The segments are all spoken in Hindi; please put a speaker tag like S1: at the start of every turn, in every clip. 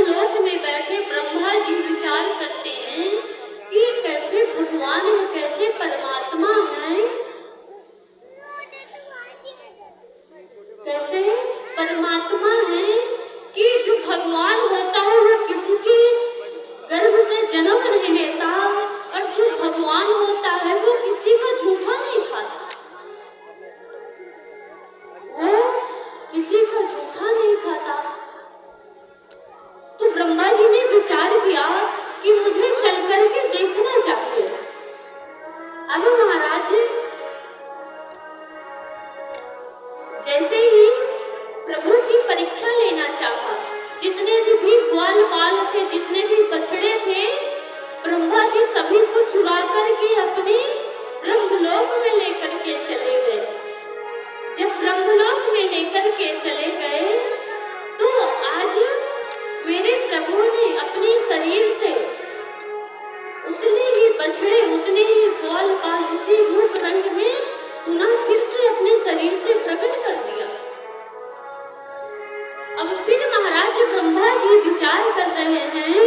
S1: ब्रह्मलोक में बैठे ब्रह्मा जी विचार करते हैं कि कैसे भगवान है, कैसे परमात्मा है, कैसे परमात्मा है कि जो भगवान होता है वो किसी की गर्भ से जन्म नहीं लेता, और जो भगवान होता है वो किसी का झूठा नहीं खाता, वो किसी का झूठा नहीं खाता। तो ब्रह्मा जी ने विचार किया कि मुझे चल करके देखना चाहिए। अब महाराज जैसे ही प्रभु की परीक्षा लेना चाहा, जितने भी ग्वाल बाल थे, जितने भी बछड़े थे, ब्रह्मा जी सभी को चुरा करके अपने ब्रह्मलोक में लेकर के चले गए। जब ब्रह्मलोक में लेकर के चले गए तो आज मेरे प्रभु ने अपने शरीर से उतने ही बछड़े, उतने ही ग्वाल बाल उसी रूप रंग में पुनः फिर से अपने शरीर से प्रकट कर दिया। अब फिर महाराज ब्रह्मा जी विचार कर रहे हैं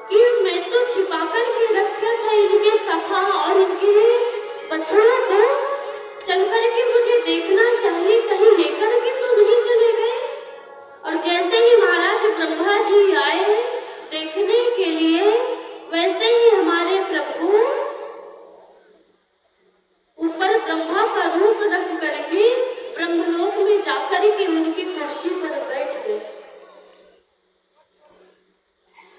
S1: कि मैं तो छिपा करके रखा था इनके सखा और इनके बछड़ों को, चल करके मुझे देखना चाहिए, कहीं लेकर के तो नहीं चले गए। और जैसे ही महाराज ब्रह्मा जी आए देखने के लिए, वैसे ही हमारे प्रभु ऊपर ब्रह्मा का रूप रख करके ब्रह्मलोक में जाकर के उनकी कुर्सी पर बैठ गए।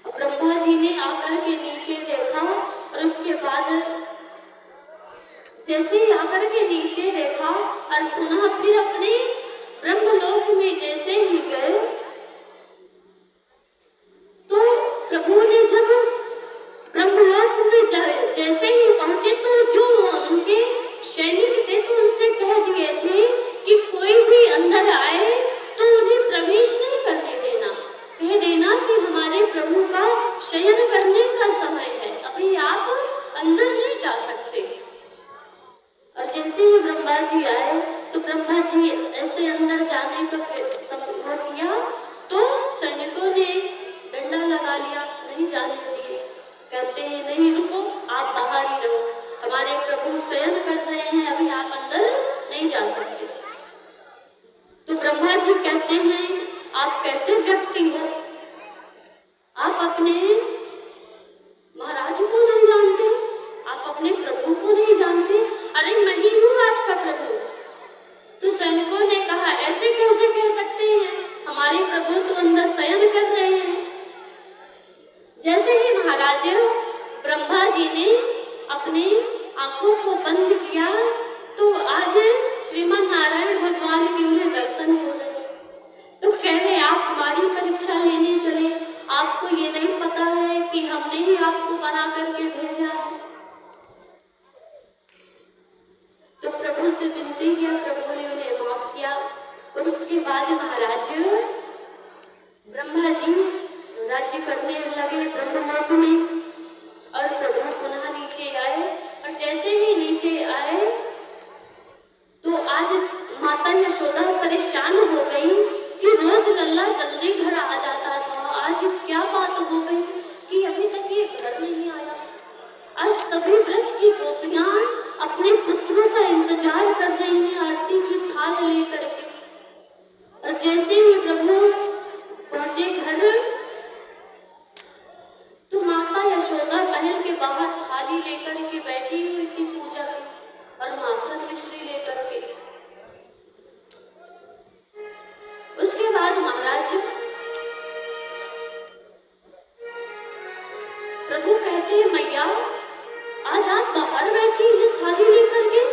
S1: ब्रह्मा जी ने आकर के नीचे देखा और उसके बाद जैसे ही आकर के नीचे देखा और पुनः फिर अपने ब्रह्मलोक में जैसे ही गए तो प्रभु ने जब ब्रह्मलोक में जैसे ही पहुंचे तो जो उनके सैनिक थे तो उनसे कह दिए थे कि कोई भी अंदर आए तो उन्हें प्रवेश नहीं करने देना, कह देना कि हमारे प्रभु का शयन करने का समय है, अभी आप अंदर नहीं जा सकते। और जैसे ही ब्रह्मा जी आए तो ब्रह्मा जी ऐसे अंदर जाने का संभव किया तो सैनिकों ने डंडा लगा लिया, नहीं जाने दिए। कहते हैं नहीं रुको, आप बाहर ही रहो, हमारे प्रभु शयन कर रहे हैं, अभी आप अंदर नहीं जा सकते। तो ब्रह्मा जी कहते हैं आप कैसे व्यक्ति हो, आप अपने महाराज को नहीं जानते, आप अपने प्रभु को नहीं जानते, अरे मैं ही हूँ आपका प्रभु। तो सैनिकों ने कहा ऐसे कैसे कह सकते हैं, हमारे प्रभु तो अंदर शयन कर रहे हैं। जैसे ही महाराज ब्रह्मा जी ने अपनी आंखों को बंद किया तो आज श्रीमन नारायण भगवान के उन्हें दर्शन हो रहे। तो कह रहे आप हमारी परीक्षा लेने चले, आपको ये नहीं पता है कि हमने ही आपको बना करके भेजा है। तो प्रभु से विनती किया, प्रभु ने उन्हें माफ किया। और उसके बाद महाराज ब्रह्मा जी राज्य करने लगे ब्रह्मलोक में और प्रभु पुनः नीचे आए। और जैसे ही नीचे आए तो आज माता यशोदा परेशान हो गई कि रोज लल्ला जल्दी घर आ जाता था, आज क्या बात हो गई कि अभी तक ये घर नहीं आया। आज सभी ब्रज की गोपियां अपने पुत्रों का इंतजार कर रही हैं आरती की थाल लेकर के। और जैसे ही प्रभु पहुंचे घर तो माता यशोदा महल के बाहर थाली लेकर के बैठी हुई थी पूजा की और माखन मिश्री लेकर के। उसके बाद महाराज प्रभु कहते हैं मैया आज आप बाहर बैठी हैं थाली लेकर के,